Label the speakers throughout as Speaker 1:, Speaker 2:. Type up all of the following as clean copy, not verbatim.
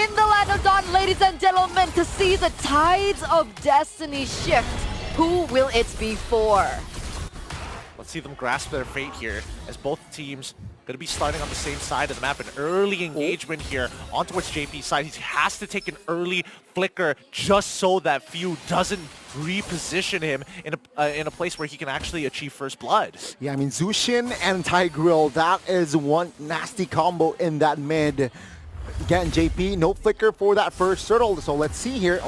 Speaker 1: in the land of Dawn, ladies and gentlemen, to see the tides of destiny shift. Who will it be for?
Speaker 2: Let's see them grasp their fate here, as both teams going to be starting on the same side of the map. An early engagement here on towards JP's side. He has to take an early flicker just so that Few doesn't reposition him in a place where he can actually achieve first blood.
Speaker 3: Yeah, I mean, Zushin and Tigreal, that is one nasty combo in that mid. Again, JP, no flicker for that first turtle, so let's see here.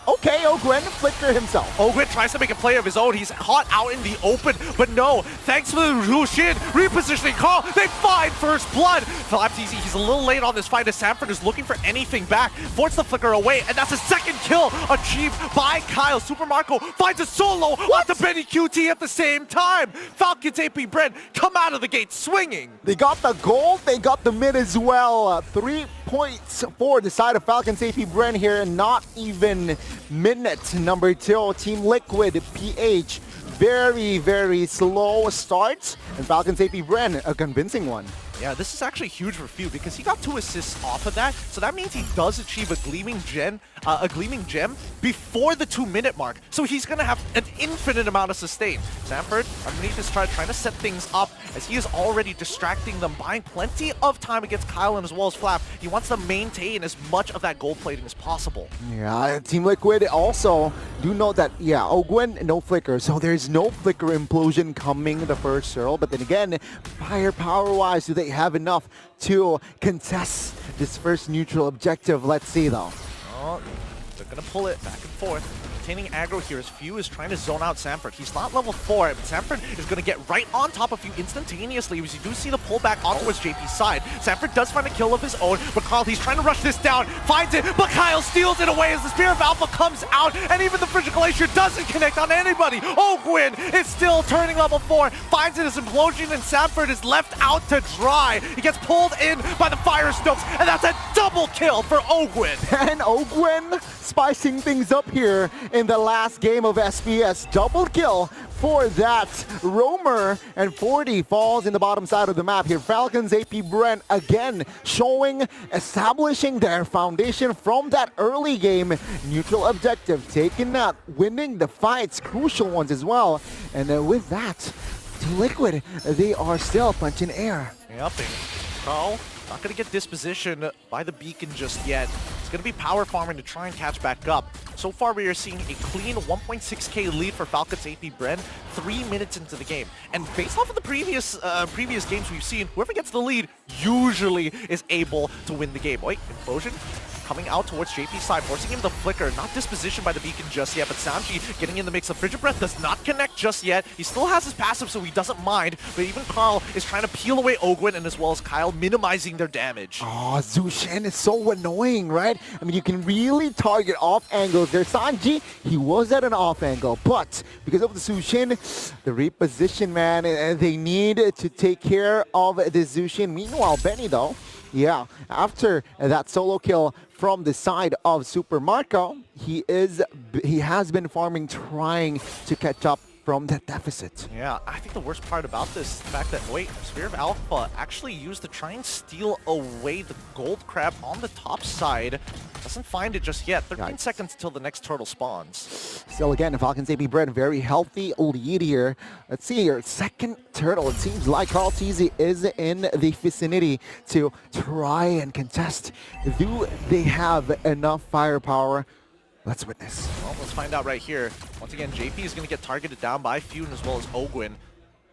Speaker 3: Okay, Ogwen flicker himself.
Speaker 2: Ogwen tries to make a play of his own. He's caught out in the open, but no. Thanks to the Rushin repositioning call, they find first blood. Flapteasy, he's a little late on this fight as Sanford is looking for anything back. Forces the flicker away, and that's a second kill achieved by Kyle. Super Marco finds a solo onto Benny QT at the same time. Falcons AP BREN come out of the gate swinging.
Speaker 3: They got the gold, they got the mid as well. 3 points for the side of Falcons AP BREN here, not even minute number 2. Team Liquid, PH, very slow start, and Falcons AP BREN, a convincing one.
Speaker 2: Yeah, this is actually huge for Few because he got 2 assists off of that, so that means he does achieve a gleaming gem before the 2-minute mark. So he's gonna have an infinite amount of sustain. Sanford underneath his trying to set things up as he is already distracting them, buying plenty of time against Kyle and as well as Flap. He wants to maintain as much of that gold plating as possible.
Speaker 3: Yeah, Team Liquid also do know that, yeah, Ogwen, no flicker, so there's no flicker implosion coming the first turtle, but then again, firepower-wise, do they have enough to contest this first neutral objective? Let's see though.
Speaker 2: Oh, they're gonna pull it back and forth. Maintaining aggro here as Few is trying to zone out Sanford. He's not level 4, but Sanford is gonna get right on top of Few instantaneously as you do see the pullback on towards JP's side. Sanford does find a kill of his own, but Carl, he's trying to rush this down, finds it, but Kyle steals it away as the Spear of Alpha comes out, and even the Frigid Glacier doesn't connect on anybody. Ogwen is still turning level 4, finds it as Implosion, and Sanford is left out to dry. He gets pulled in by the Fire Stokes, and that's a double kill for Ogwen.
Speaker 3: And Ogwen spicing things up here in the last game of SPS. Double kill for that roamer, and 40 falls in the bottom side of the map here. Falcons AP BREN again showing, establishing their foundation from that early game. Neutral objective, taking that, winning the fights, crucial ones as well. And with that, Team Liquid, they are still punching air.
Speaker 2: Yep, Carl not going to get disposition by the beacon just yet. It's going to be power farming to try and catch back up. So far, we are seeing a clean 1.6k lead for Falcons AP BREN 3 minutes into the game. And based off of the previous games we've seen, whoever gets the lead usually is able to win the game. Wait, Implosion coming out towards JP's side, forcing him to flicker. Not dispositioned by the beacon just yet, but Samji getting in the mix. The Frigid Breath does not connect just yet. He still has his passive, so he doesn't mind. But even Carl is trying to peel away Ogwen and as well as Kyle, minimizing their damage.
Speaker 3: Oh, Zushin is so annoying, right? I mean, you can really target off angles there. Sanji, he was at an off angle, but because of the Zushin, the reposition, man, they need to take care of the Zushin. Meanwhile, Benny, though, yeah, after that solo kill from the side of Super Marco, he has been farming, trying to catch up from that deficit.
Speaker 2: Yeah, I think the worst part about this is the fact that, wait, Spear of Alpha actually used to try and steal away the gold crab on the top side. Doesn't find it just yet. 13 seconds till the next turtle spawns.
Speaker 3: Still again, Falcons AP BREN, very healthy lead here. Let's see here, second turtle. It seems like Carl Teasy is in the vicinity to try and contest. Do they have enough firepower? Let's witness.
Speaker 2: Well, let's find out right here. Once again, JP is going to get targeted down by Fune as well as Ogwen.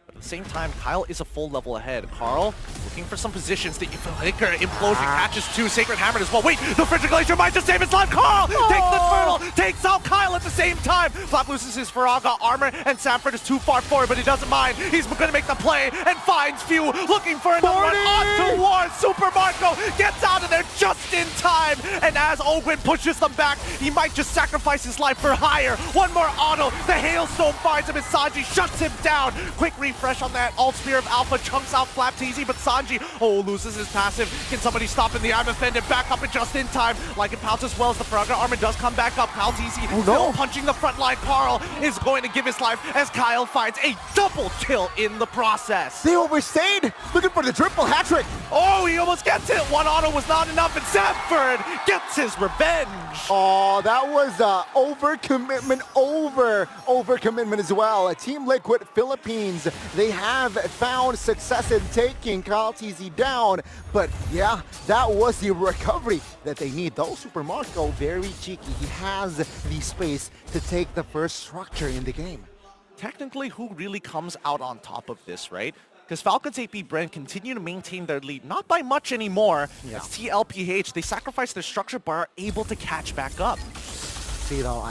Speaker 2: But at the same time, Kyle is a full level ahead. Carl looking for some positions. The Flicker Implosion catches 2. Sacred Hammer as well. Wait, the Frigid Glacier might just save his life. Carl takes the turtle, takes out Kyle at the same time. Flap loses his Faraga armor, and Sanford is too far forward, but he doesn't mind. He's going to make the play and finds Few looking for another one on towards Super Marco. Gets out of there just in time, and as Ogwen pushes them back, he might just sacrifice his life for hire. One more auto. The Hailstone finds him, and Sanji shuts him down. Quick refresh fresh on that alt spear of Alpha, chunks out Flapteezy, but Sanji, loses his passive. Can somebody stop in the eye? Offended, back up and just in time. Like it pouts as well as the Frogger armor does come back up. Flapteezy still punching the front line. Carl is going to give his life as Kyle finds a double kill in the process.
Speaker 3: They overstayed, looking for the triple hat trick.
Speaker 2: Oh, he almost gets it. One auto was not enough, and Sanford gets his revenge.
Speaker 3: Oh, that was overcommitment, overcommitment as well. Team Liquid Philippines, they have found success in taking Kyle TZ down, but yeah, that was the recovery that they need. Though Super Marco, very cheeky. He has the space to take the first structure in the game.
Speaker 2: Technically, who really comes out on top of this, right? Because Falcons AP BREN continue to maintain their lead, not by much anymore.
Speaker 3: Yeah.
Speaker 2: As TLPH, they sacrifice their structure but are able to catch back up.
Speaker 3: See though,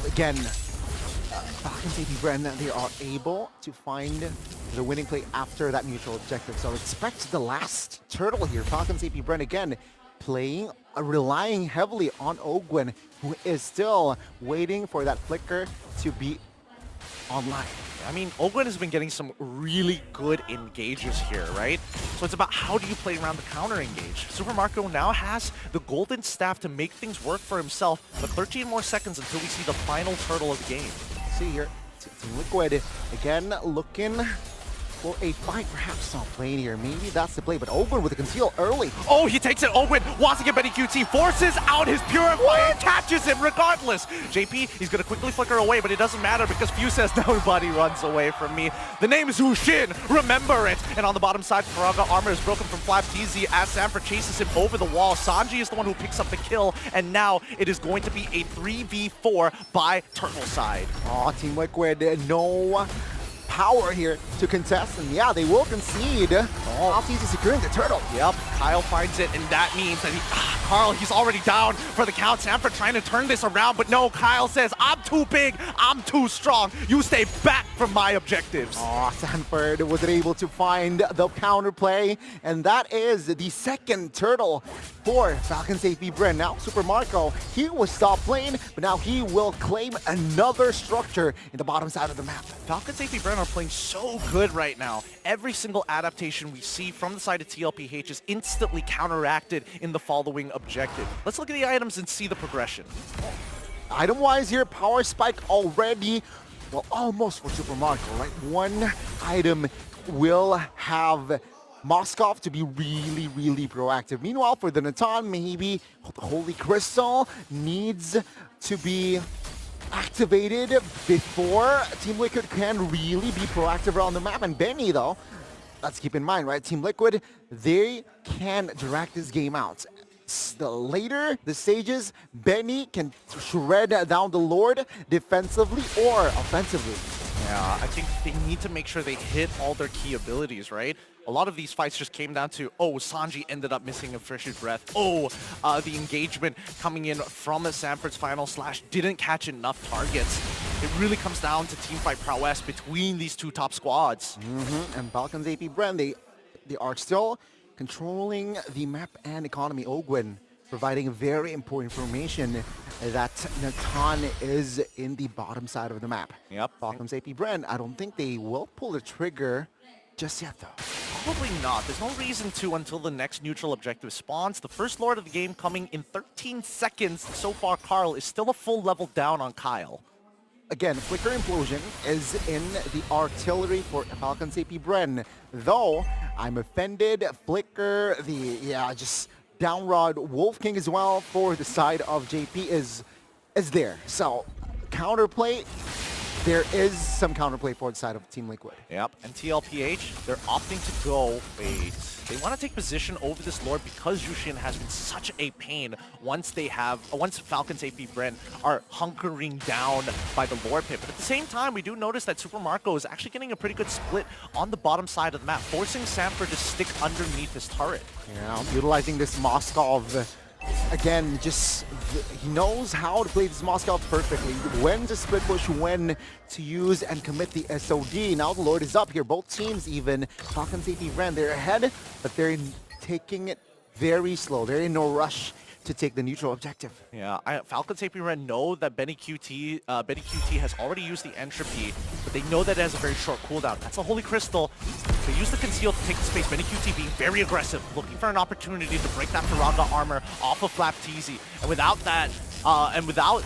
Speaker 3: again, Falcons AP BREN, they are able to find the winning play after that neutral objective. So expect the last turtle here. Falcons AP BREN again playing, relying heavily on Ogwen, who is still waiting for that flicker to be online.
Speaker 2: I mean, Ogwen has been getting some really good engages here, right? So it's about how do you play around the counter engage. Super Marco now has the golden staff to make things work for himself, but 13 more seconds until we see the final turtle of the game.
Speaker 3: See here, Team Liquid again looking for a fight, perhaps not playing here. Maybe that's the play, but Ogwen with the conceal early.
Speaker 2: Oh, he takes it. Ogwen wants to get Benny QT, forces out his Purify and catches him regardless. JP, he's going to quickly flicker away, but it doesn't matter because Few says nobody runs away from me. The name is Hushin, remember it. And on the bottom side, Faraga armor is broken from Flapteezy as Sanford chases him over the wall. Sanji is the one who picks up the kill, and now it is going to be a 3v4 by Turtle side.
Speaker 3: Oh, Team Liquid, no power here to contest, and yeah, they will concede. Flapteezy securing the turtle.
Speaker 2: Yep, Kyle finds it, and that means that Carl, he's already down for the count. Sanford trying to turn this around, but no, Kyle says, I'm too big, I'm too strong. You stay back from my objectives.
Speaker 3: Oh, Sanford wasn't able to find the counterplay, and that is the second turtle for Falcons AP BREN. Now, Super Marco, he will stop playing, but now he will claim another structure in the bottom side of the map.
Speaker 2: Falcons AP BREN are playing so good right now. Every single adaptation we see from the side of TLPH is instantly counteracted in the following objective. Let's look at the items and see the progression.
Speaker 3: Item-wise here, power spike already, well, almost for Super Marco, right? One item will have Moskov to be really, really proactive. Meanwhile, for the Natan, maybe the Holy Crystal needs to be activated before Team Liquid can really be proactive around the map. And Benny, though, let's keep in mind, right? Team Liquid, they can drag this game out. The later the stages, Benny can shred down the Lord defensively or offensively.
Speaker 2: Yeah, I think they need to make sure they hit all their key abilities, right? A lot of these fights just came down to, Sanji ended up missing a fresh breath. The engagement coming in from Sanford's final slash didn't catch enough targets. It really comes down to teamfight prowess between these two top squads.
Speaker 3: And Falcons AP BREN, they are still controlling the map and economy. Ogwen providing very important information that Natan is in the bottom side of the map.
Speaker 2: Yep.
Speaker 3: Falcons AP BREN, I don't think they will pull the trigger just yet, though.
Speaker 2: Probably not. There's no reason to until the next neutral objective spawns. The first Lord of the game coming in 13 seconds. So far, Carl is still a full level down on Kyle.
Speaker 3: Again, Flicker Implosion is in the artillery for Falcons AP BREN. Though, I'm offended. Flicker, just Downrod, Wolf King as well for the side of JP is there. So, counterplay, there is some counterplay for the side of Team Liquid.
Speaker 2: Yep, and TLPH, they're opting to go wait. They want to take position over this Lord because Yushin has been such a pain once Falcons AP BREN are hunkering down by the Lord pit. But at the same time, we do notice that Super Marco is actually getting a pretty good split on the bottom side of the map, forcing Sanford to stick underneath his turret.
Speaker 3: Yeah, utilizing this Moskov. Again, he knows how to play this Moskov perfectly. When to split push, when to use and commit the SOD. Now the Lord is up here. Both teams even. Falcons AP BREN, they're ahead, but they're taking it very slow. They're in no rush to take the neutral objective.
Speaker 2: Yeah, Falcons AP Ren know that Benny QT has already used the entropy, but they know that it has a very short cooldown. That's a Holy Crystal. They use the conceal to take the space. Benny QT being very aggressive, looking for an opportunity to break that Piranga armor off of Flap TZ. And without that, and without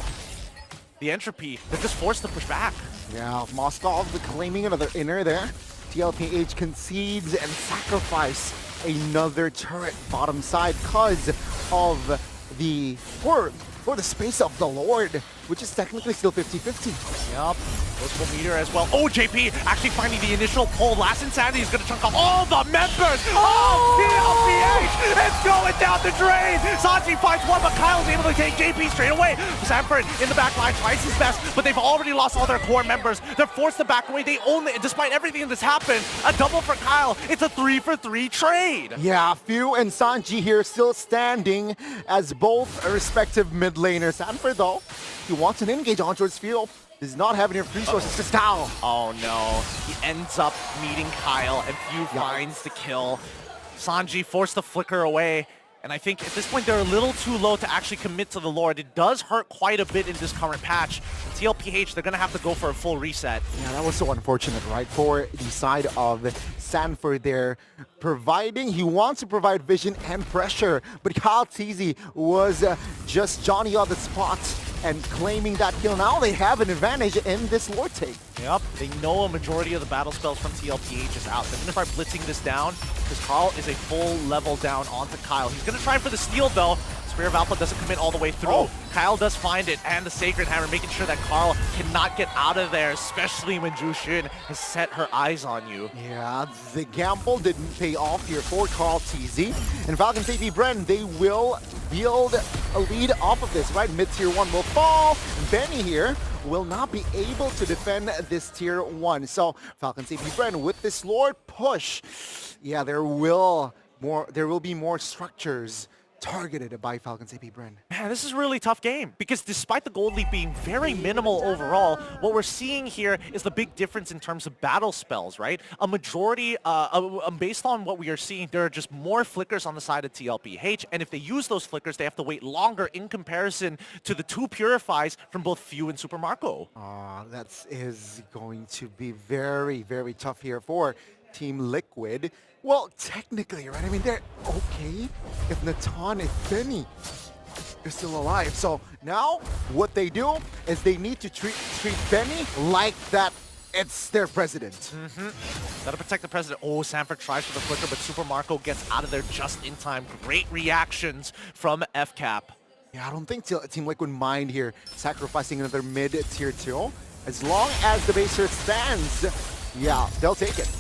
Speaker 2: the entropy, they're just forced to push back.
Speaker 3: Yeah, Moskov claiming another inner there. TLPH concedes and sacrifice another turret bottom side because of the for the space of the Lord, which is technically still 50-50.
Speaker 2: Yup, Blissful Meteor as well. Oh, JP actually finding the initial pull. Last Insanity is going to chunk off all the members of TLPH. It's going down the drain. Sanji finds one, but Kyle's able to take JP straight away. Sanford in the back line tries his best, but they've already lost all their core members. They're forced to back away. They only, despite everything that's happened, a double for Kyle. It's a 3-for-3 trade.
Speaker 3: Yeah, Few and Sanji here still standing as both respective mid laners. Sanford though, he wants an engage on towards Few. Does not have enough resources to style.
Speaker 2: Oh no, he ends up meeting Kyle and Few finds the kill. Sanji forced the flicker away. And I think at this point they're a little too low to actually commit to the Lord. It does hurt quite a bit in this current patch. And TLPH, they're going to have to go for a full reset.
Speaker 3: Yeah, that was so unfortunate, right? For the side of Sanford there, he wants to provide vision and pressure, but Kyle TZ was just Johnny on the spot and claiming that kill. Now they have an advantage in this Lord take.
Speaker 2: Yep, they know a majority of the battle spells from TLPH is out. They're going to start blitzing this down because Carl is a full level down onto Kyle. He's going to try for the steal though. Spear of Alpha doesn't commit all the way through. Oh. Kyle does find it, and the Sacred Hammer, making sure that Carl cannot get out of there, especially when Jushin has set her eyes on you.
Speaker 3: Yeah, the gamble didn't pay off here for Carl TZ. And Falcons AP BREN, they will build a lead off of this, right? Mid-tier 1 will fall. Benny here will not be able to defend this tier 1. So Falcons AP BREN with this Lord push, yeah, there will be more structures targeted by Falcons AP BREN.
Speaker 2: Man, this is a really tough game because despite the gold lead being very minimal overall, what we're seeing here is the big difference in terms of battle spells, right? A majority, based on what we are seeing, there are just more flickers on the side of TLPH, and if they use those flickers, they have to wait longer in comparison to the 2 Purifies from both Few and Super Marco.
Speaker 3: That is going to be very, very tough here for Team Liquid. Well, technically, right? I mean, they're okay if Natan and Benny are still alive. So now what they do is they need to treat Benny like that it's their president.
Speaker 2: Gotta protect the president. Oh, Sanford tries for the flicker, but Super Marco gets out of there just in time. Great reactions from FCAP.
Speaker 3: Yeah, I don't think Team Liquid mind here sacrificing another mid-tier 2. As long as the base here stands, yeah, they'll take it.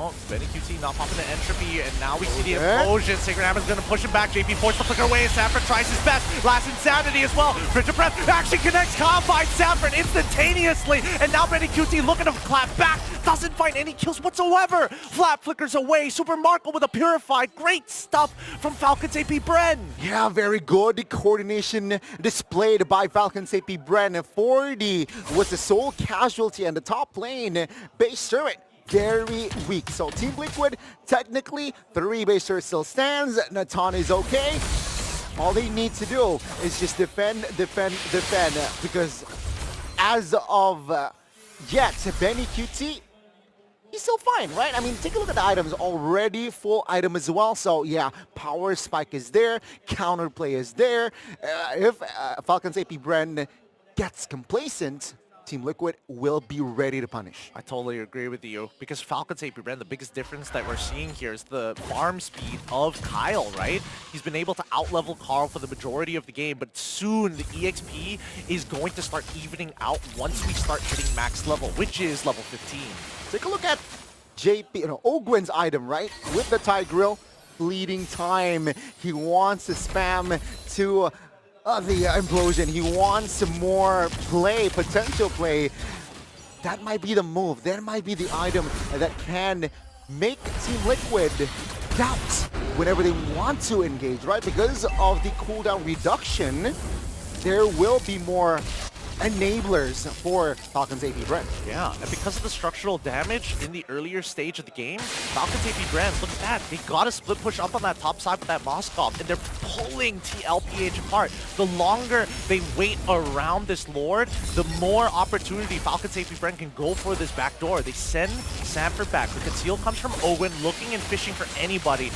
Speaker 2: Oh, Benny QT not popping the entropy, and now we see the explosion. Sacred Hammer's gonna push him back. JP forced the flicker away, and Sanford tries his best. Last Insanity as well. Frigid Breath actually connects. Kyle finds Sanford instantaneously, and now Benny QT looking to clap back. Doesn't find any kills whatsoever. Flap flickers away. Super Marco with a Purified. Great stuff from Falcons AP BREN.
Speaker 3: Yeah, very good coordination displayed by Falcons AP BREN. 40 was the sole casualty, and the top lane base turret very weak. So Team Liquid, technically, 3 base turret still stands. Natan is okay. All they need to do is just defend, because as of yet, Benny QT, he's still fine, right? I mean, take a look at the items. Already full item as well. So yeah, power spike is there. Counterplay is there. If Falcons AP BREN gets complacent, Team Liquid will be ready to punish.
Speaker 2: I totally agree with you, because Falcons AP BREN, the biggest difference that we're seeing here is the farm speed of Kyle, right? He's been able to outlevel Carl for the majority of the game, but soon the EXP is going to start evening out once we start hitting max level, which is level 15.
Speaker 3: Take a look at Ogwen's item, right? With the Tide Grill, bleeding time. He wants to spam to the implosion. He wants some more play, potential play. That might be the move. That might be the item that can make Team Liquid doubt whenever they want to engage, right? Because of the cooldown reduction, there will be more enablers for Falcons AP BREN.
Speaker 2: Yeah, and because of the structural damage in the earlier stage of the game, Falcons AP BREN, look at that. They got a split push up on that top side with that Moskov, and they're pulling TLPH apart. The longer they wait around this Lord, the more opportunity Falcons AP BREN can go for this back door. They send Sanford back. The conceal comes from Owen, looking and fishing for anybody.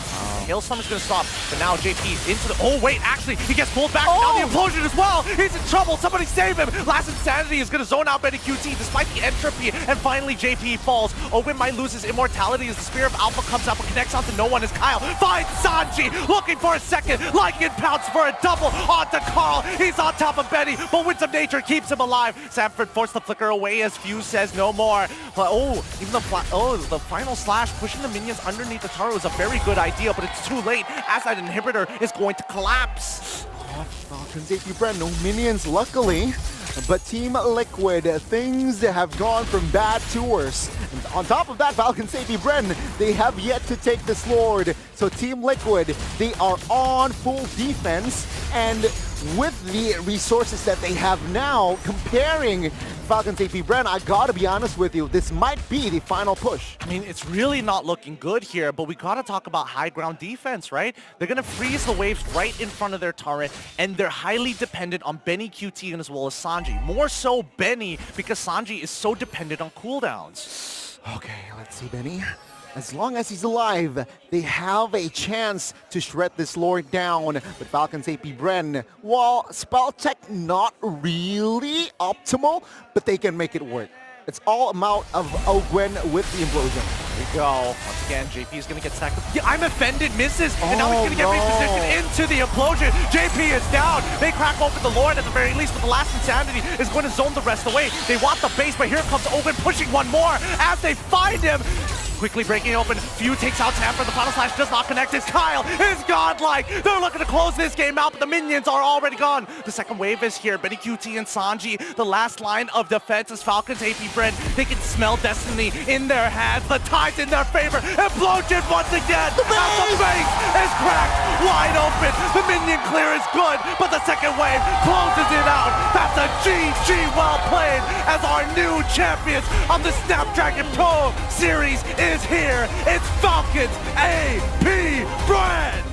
Speaker 2: Hailstorm is going to stop, but now JP into the... Oh, wait, actually, he gets pulled back. Now the implosion as well. He's in trouble. Somebody save him. Last Insanity is going to zone out Benny QT despite the entropy, and finally JP falls. Owen might lose his immortality as the Spear of Alpha comes up and connects onto no one as Kyle finds Sanji, looking for a second. Lycan pounce for a double onto Carl. He's on top of Benny, but Winds of Nature keeps him alive. Sanford forced the flicker away as Fuse says no more. But even the final slash pushing the minions underneath the tower was a very good idea, but it's too late as that inhibitor is going to collapse.
Speaker 3: Falcons AP BREN, no minions luckily, but Team Liquid, things have gone from bad to worse. And on top of that, Falcons AP BREN, they have yet to take this Lord. So Team Liquid, they are on full defense, and with the resources that they have now, comparing Falcons AP BREN, I gotta be honest with you, this might be the final push.
Speaker 2: I mean, it's really not looking good here, but we gotta talk about high ground defense, right? They're gonna freeze the waves right in front of their turret, and they're highly dependent on Benny QT and as well as Sanji. More so Benny, because Sanji is so dependent on cooldowns.
Speaker 3: Okay, let's see, Benny. As long as he's alive, they have a chance to shred this Lord down. But Falcons AP BREN, while spell tech not really optimal, but they can make it work. It's all amount of Ogwen with the implosion.
Speaker 2: There we go. Once again, JP is going to get stacked. Yeah, I'm offended, misses, and now he's going to get repositioned into the implosion. JP is down. They crack open the Lord at the very least, but the last Insanity is going to zone the rest away. They want the base, but here comes Owen pushing one more as they find him. Quickly breaking open, Few takes out Sanford. The final slash does not connect. His Kyle is godlike. They're looking to close this game out, but the minions are already gone. The second wave is here. Benny QT and Sanji, the last line of defense is Falcons AP BREN. They can smell destiny in their hands. The tide's in their favor. Implosion once again. The base is cracked wide open. The minion clear is good, but the second wave closes it out. That's a GG well played as our new champions of the Snapdragon Pro Series is here. It's Falcons AP BREN.